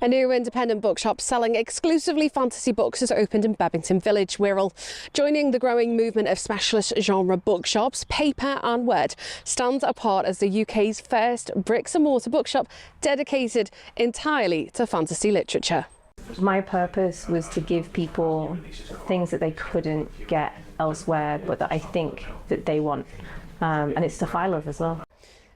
A new independent bookshop selling exclusively fantasy books has opened in Bebington Village, Wirral. Joining the growing movement of specialist genre bookshops, Paper and Word stands apart as the UK's first bricks and mortar bookshop dedicated entirely to fantasy literature. My purpose was to give people things that they couldn't get elsewhere, but that I think that they want, and it's stuff I love as well.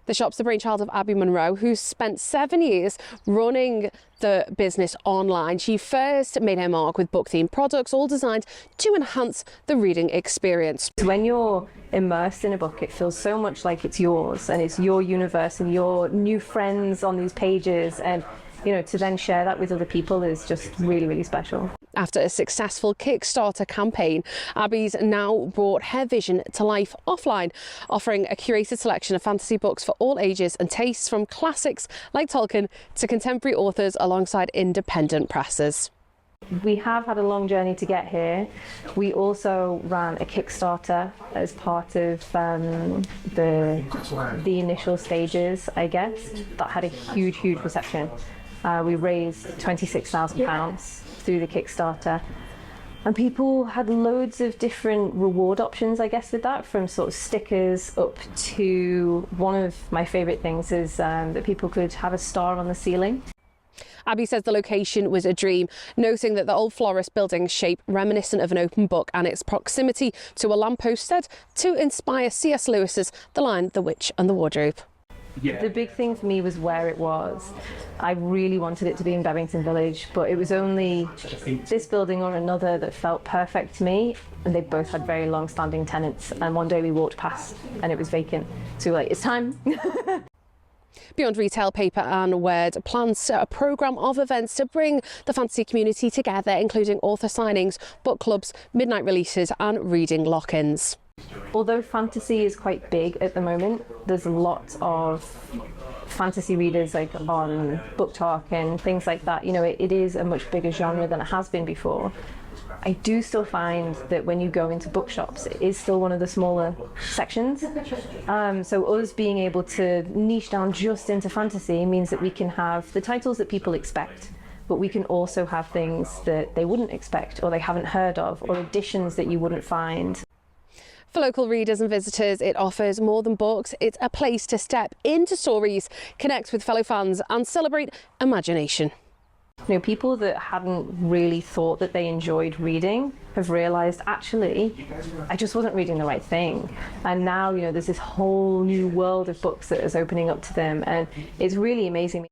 The shop's the brainchild of Abby Monroe, who's spent 7 years running the business online. She first made her mark with book-themed products, all designed to enhance the reading experience. When you're immersed in a book, it feels so much like it's yours and it's your universe and your new friends on these pages, and to then share that with other people is just really, really special. After a successful Kickstarter campaign, Abby's now brought her vision to life offline, offering a curated selection of fantasy books for all ages and tastes, from classics like Tolkien to contemporary authors, alongside independent presses. We have had a long journey to get here. We also ran a Kickstarter as part of the initial stages, I guess, that had a huge reception. We raised £26,000 through the Kickstarter, and people had loads of different reward options, I guess, with that, from sort of stickers up to one of my favourite things is that people could have a star on the ceiling. Abby says the location was a dream, noting that the old florist building's shape reminiscent of an open book and its proximity to a lamppost said to inspire C.S. Lewis's The Lion, the Witch and the Wardrobe. Yeah. The big thing for me was where it was. I really wanted it to be in Bebington Village, but it was only this building or another that felt perfect to me, and they both had very long-standing tenants, and one day we walked past and it was vacant, so we were like, it's time. Beyond retail, Paper and Word plans a programme of events to bring the fantasy community together, including author signings, book clubs, midnight releases and reading lock-ins. Although fantasy is quite big at the moment, there's lots of fantasy readers like on Book Talk and things like that. It is a much bigger genre than it has been before. I do still find that when you go into bookshops, it is still one of the smaller sections. So us being able to niche down just into fantasy means that we can have the titles that people expect, but we can also have things that they wouldn't expect or they haven't heard of, or editions that you wouldn't find. For local readers and visitors, it offers more than books. It's a place to step into stories, connect with fellow fans and celebrate imagination. People that hadn't really thought that they enjoyed reading have realised, actually, I just wasn't reading the right thing. And now, there's this whole new world of books that is opening up to them, and it's really amazing.